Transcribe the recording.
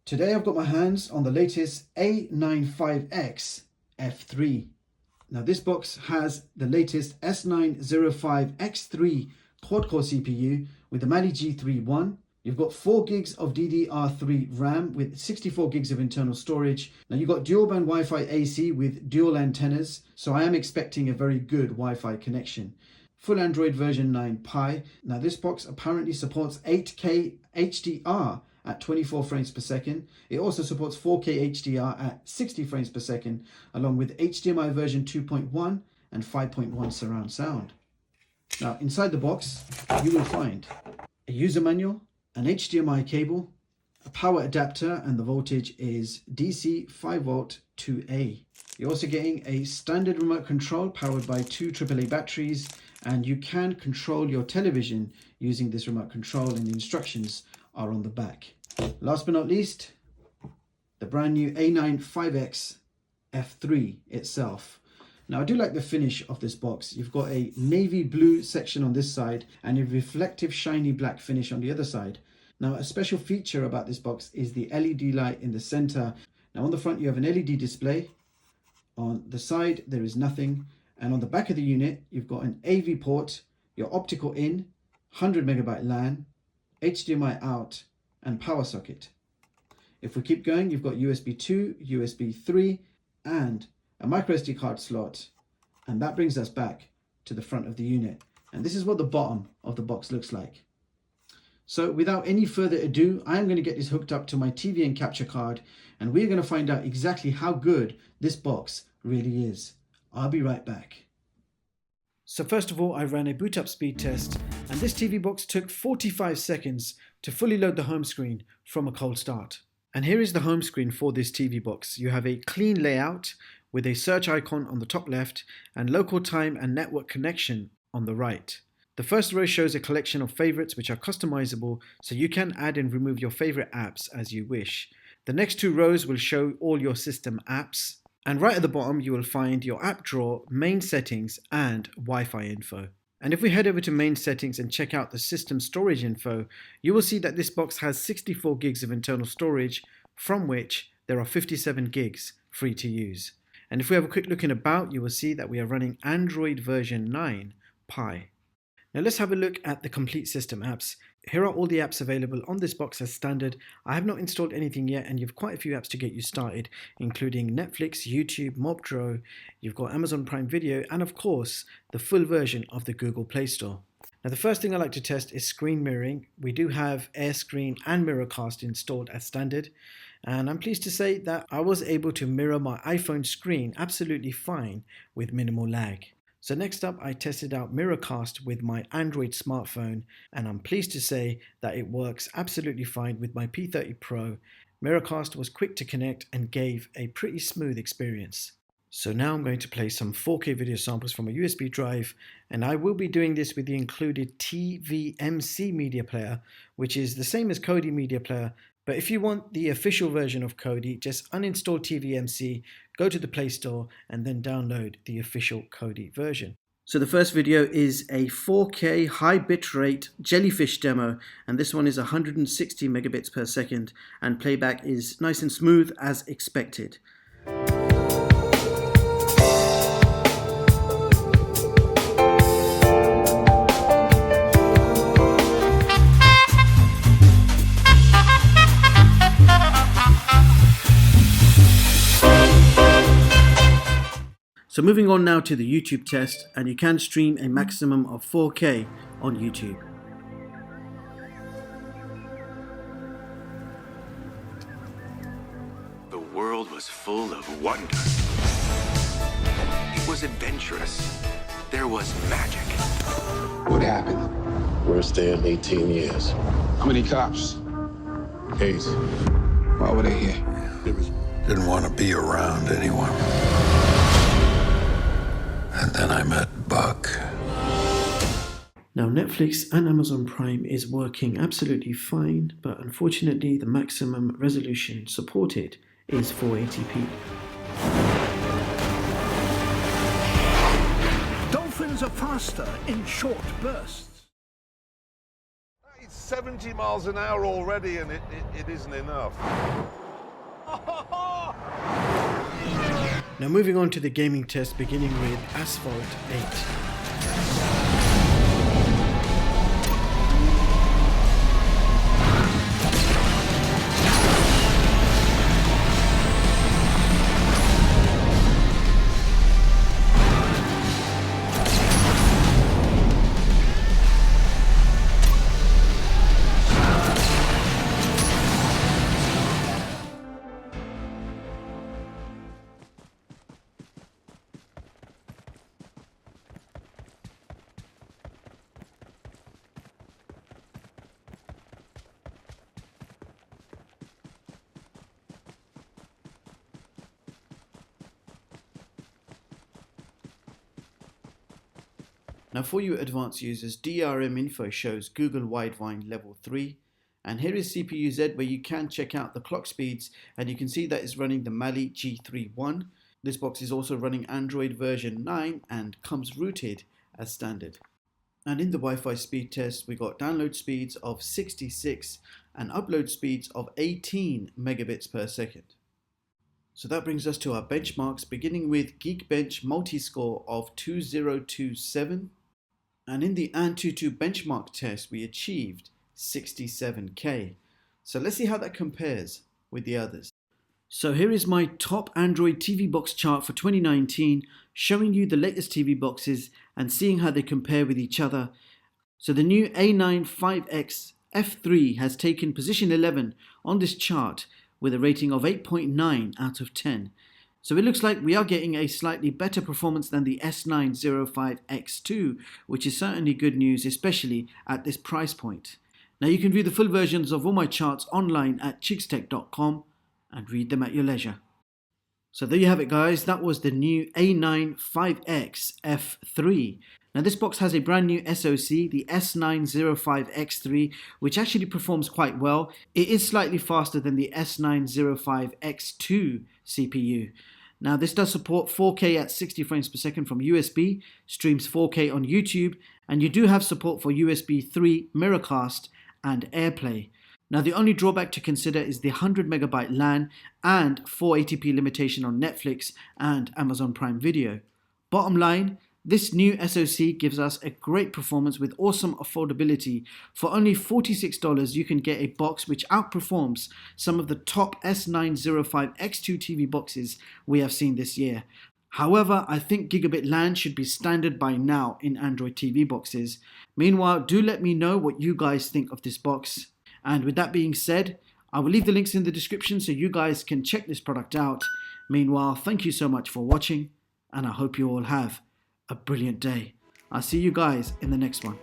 Today I've got my hands on the latest A95X F3. Now this box has the latest S905X3 Quad-core CPU with the Mali G3 You've got 4 gigs of DDR3 RAM with 64 gigs of internal storage. Now you've got dual band Wi-Fi AC with dual antennas, so I am expecting a very good Wi-Fi connection. Full Android version 9 Pie. Now this box apparently supports 8K HDR at 24 frames per second. It also supports 4K HDR at 60 frames per second, along with HDMI version 2.1 and 5.1 surround sound. Now inside the box, you will find a user manual, an HDMI cable, a power adapter, and the voltage is DC 5 volt 2A. You're also getting a standard remote control powered by 2 AAA batteries, and you can control your television using this remote control, and the instructions are on the back. Last but not least, the brand new A95X F3 itself. Now I do like the finish of this box. You've got a navy blue section on this side and a reflective shiny black finish on the other side. Now a special feature about this box is the LED light in the center. Now on the front you have an LED display. On the side there is nothing, and on the back of the unit you've got an AV port, your optical in, 100 megabyte LAN, HDMI out, and power socket. If we keep going, you've got USB 2, USB 3, and a micro SD card slot, and that brings us back to the front of the unit. And this is what the bottom of the box looks like. So without any further ado, I'm going to get this hooked up to my TV and capture card, and we're going to find out exactly how good this box really is. I'll be right back. So first of all, I ran a boot up speed test, and this TV box took 45 seconds to fully load the home screen from a cold start. And here is the home screen for this TV box. You have a clean layout with a search icon on the top left and local time and network connection on the right. The first row shows a collection of favorites which are customizable, so you can add and remove your favorite apps as you wish. The next two rows will show all your system apps, and right at the bottom you will find your app drawer, main settings, and Wi-Fi info. And if we head over to main settings and check out the system storage info, you will see that this box has 64 gigs of internal storage, from which there are 57 gigs free to use. And if we have a quick look in about, you will see that we are running Android version 9 Pie. Now let's have a look at the complete system apps. Here are all the apps available on this box as standard. I have not installed anything yet, and you have quite a few apps to get you started, including Netflix, YouTube, Mobdro, you've got Amazon Prime Video, and of course the full version of the Google Play Store. Now the first thing I like to test is screen mirroring. We do have AirScreen and Mirrorcast installed as standard, and I'm pleased to say that I was able to mirror my iPhone screen absolutely fine with minimal lag. So next up, I tested out Mirrorcast with my Android smartphone, and I'm pleased to say that it works absolutely fine with my P30 Pro. Mirrorcast was quick to connect and gave a pretty smooth experience. So now I'm going to play some 4K video samples from a USB drive, and I will be doing this with the included TVMC media player, which is the same as Kodi media player. But if you want the official version of Kodi, just uninstall TVMC, go to the Play Store, and then download the official Kodi version. So the first video is a 4K high bitrate jellyfish demo, and this one is 160 megabits per second, and playback is nice and smooth as expected. So moving on now to the YouTube test, and you can stream a maximum of 4K on YouTube. The world was full of wonder. It was adventurous. There was magic. What happened? Worst day in 18 years. How many cops? 8. Why were they here? Didn't want to be around anyone. And then I met Buck. Now Netflix and Amazon Prime is working absolutely fine, but unfortunately the maximum resolution supported is 480p. Dolphins are faster in short bursts. It's 70 miles an hour already, and it isn't enough. Now moving on to the gaming test, beginning with Asphalt 8. Now for you advanced users, DRM info shows Google Widevine level 3, and here is CPU-Z where you can check out the clock speeds, and you can see that it's running the Mali G3.1. This box is also running Android version 9 and comes rooted as standard. And in the Wi-Fi speed test, we got download speeds of 66 and upload speeds of 18 megabits per second. So that brings us to our benchmarks, beginning with Geekbench multi-score of 2027. And in the AnTuTu benchmark test, we achieved 67K. So let's see how that compares with the others. So here is my top Android TV box chart for 2019, showing you the latest TV boxes and seeing how they compare with each other. So the new A95X F3 has taken position 11 on this chart with a rating of 8.9 out of 10. So it looks like we are getting a slightly better performance than the S905X2, which is certainly good news, especially at this price point. Now you can view the full versions of all my charts online at chigstech.com and read them at your leisure. So there you have it guys, that was the new A95X F3. Now this box has a brand new SoC, the S905X3, which actually performs quite well. It is slightly faster than the S905X2 CPU. Now this does support 4K at 60 frames per second from USB, streams 4K on YouTube, and you do have support for USB 3, Miracast and AirPlay. Now the only drawback to consider is the 100 megabyte LAN and 480p limitation on Netflix and Amazon Prime Video. Bottom line, this new SoC gives us a great performance with awesome affordability. For only $46 you can get a box which outperforms some of the top S905X2 TV boxes we have seen this year. However, I think Gigabit LAN should be standard by now in Android TV boxes. Meanwhile, do let me know what you guys think of this box. And with that being said, I will leave the links in the description so you guys can check this product out. Meanwhile, thank you so much for watching, and I hope you all have a brilliant day. I'll see you guys in the next one.